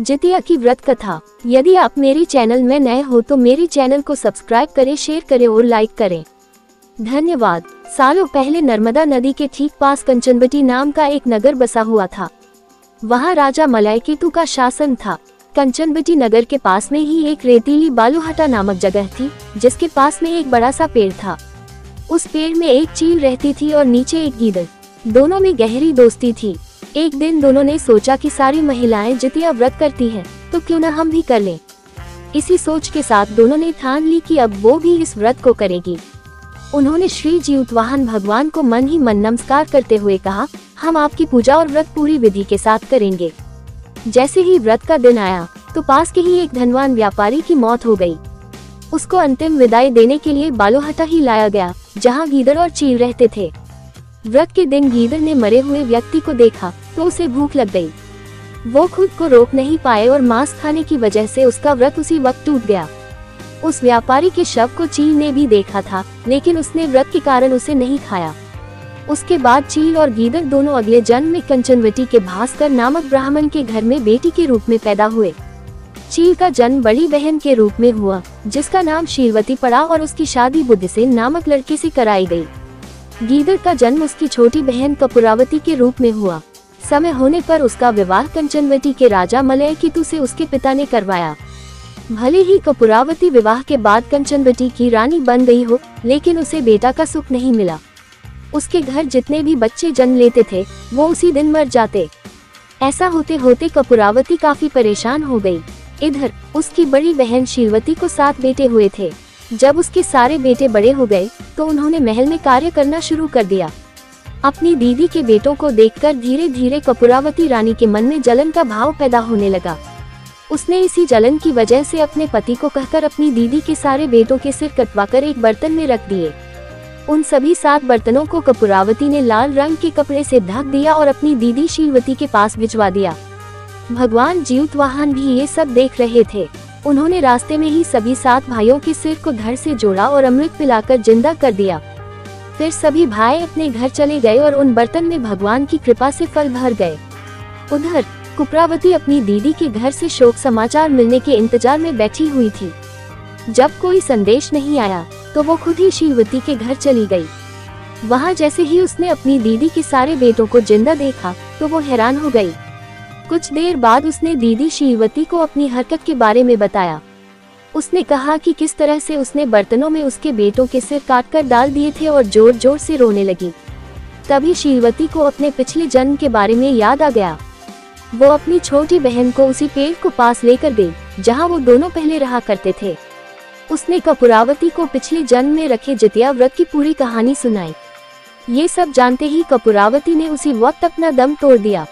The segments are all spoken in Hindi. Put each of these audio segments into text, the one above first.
जितिया की व्रत कथा। यदि आप मेरे चैनल में नए हो तो मेरे चैनल को सब्सक्राइब करें, शेयर करें और लाइक करें। धन्यवाद। सालों पहले नर्मदा नदी के ठीक पास कंचनबटी नाम का एक नगर बसा हुआ था। वहाँ राजा मलयकेतु का शासन था। कंचनबटी नगर के पास में ही एक रेतीली बालूहटा नामक जगह थी, जिसके पास में एक बड़ा सा पेड़ था। उस पेड़ में एक चील रहती थी और नीचे एक गीदड़। दोनों में गहरी दोस्ती थी। एक दिन दोनों ने सोचा कि सारी महिलाएं जितिया व्रत करती हैं, तो क्यों न हम भी कर लें। इसी सोच के साथ दोनों ने ठान ली कि अब वो भी इस व्रत को करेगी। उन्होंने श्री जीवतवाहन भगवान को मन ही मन नमस्कार करते हुए कहा, हम आपकी पूजा और व्रत पूरी विधि के साथ करेंगे। जैसे ही व्रत का दिन आया तो पास के ही एक धनवान व्यापारी की मौत हो गई। उसको अंतिम विदाई देने के लिए बालूहटा ही लाया गया, जहाँ गीदड़ और चील रहते थे। व्रत के दिन गीदड़ ने मरे हुए व्यक्ति को देखा तो उसे भूख लग गई। वो खुद को रोक नहीं पाए और मांस खाने की वजह से उसका व्रत उसी वक्त टूट गया। उस व्यापारी के शव को चील ने भी देखा था, लेकिन उसने व्रत के कारण उसे नहीं खाया। उसके बाद चील और गीदड़ दोनों अगले जन्म में कंचनबटी के भास्कर नामक ब्राह्मण के घर में बेटी के रूप में पैदा हुए। चील का जन्म बड़ी बहन के रूप में हुआ, जिसका नाम शीलवती पड़ा और उसकी शादी बुद्धसेन नामक लड़के से कराई गई। गीदड़ का जन्म उसकी छोटी बहन कपूरावती के रूप में हुआ। समय होने पर उसका विवाह कंचनबटी के राजा मलयकेतु से उसके पिता ने करवाया। भले ही कपूरावती विवाह के बाद कंचनबटी की रानी बन गई हो, लेकिन उसे बेटा का सुख नहीं मिला। उसके घर जितने भी बच्चे जन्म लेते थे वो उसी दिन मर जाते। ऐसा होते होते कपूरावती काफी परेशान हो गई। इधर उसकी बड़ी बहन शीलवती को 7 बेटे हुए थे। जब उसके सारे बेटे बड़े हो गए तो उन्होंने महल में कार्य करना शुरू कर दिया। अपनी दीदी के बेटों को देखकर धीरे धीरे कपूरावती रानी के मन में जलन का भाव पैदा होने लगा। उसने इसी जलन की वजह से अपने पति को कहकर अपनी दीदी के सारे बेटों के सिर कटवाकर एक बर्तन में रख दिए। उन सभी 7 बर्तनों को कपूरावती ने लाल रंग के कपड़े से ढक दिया और अपनी दीदी शीलवती के पास भिजवा दिया। भगवान जीवतवाहन भी ये सब देख रहे थे। उन्होंने रास्ते में ही सभी 7 भाइयों के सिर को धड़ से जोड़ा और अमृत पिलाकर जिंदा कर दिया। फिर सभी भाई अपने घर चले गए और उन बर्तन में भगवान की कृपा से फल भर गए। उधर कपूरावती अपनी दीदी के घर से शोक समाचार मिलने के इंतजार में बैठी हुई थी। जब कोई संदेश नहीं आया तो वो खुद ही शीलवती के घर चली गई। वहाँ जैसे ही उसने अपनी दीदी के सारे बेटों को जिंदा देखा तो वो हैरान हो गई। कुछ देर बाद उसने दीदी शीलवती को अपनी हरकत के बारे में बताया। उसने कहा कि किस तरह से उसने बर्तनों में उसके बेटों के सिर काटकर डाल दिए थे और जोर जोर से रोने लगी। तभी शीलवती को अपने पिछले जन्म के बारे में याद आ गया। वो अपनी छोटी बहन को उसी पेड़ को पास लेकर गई जहां वो दोनों पहले रहा करते थे। उसने कपूरावती को पिछले जन्म में रखे जितिया व्रत की पूरी कहानी सुनाई। ये सब जानते ही कपूरावती ने उसी वक्त अपना दम तोड़ दिया।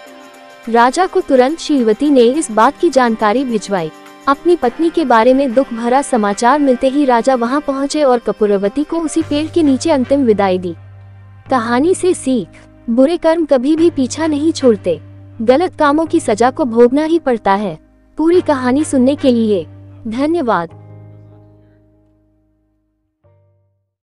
राजा को तुरंत शीलवती ने इस बात की जानकारी भिजवाई। अपनी पत्नी के बारे में दुख भरा समाचार मिलते ही राजा वहां पहुंचे और कपूरावती को उसी पेड़ के नीचे अंतिम विदाई दी। कहानी से सीख, बुरे कर्म कभी भी पीछा नहीं छोड़ते। गलत कामों की सजा को भोगना ही पड़ता है। पूरी कहानी सुनने के लिए धन्यवाद।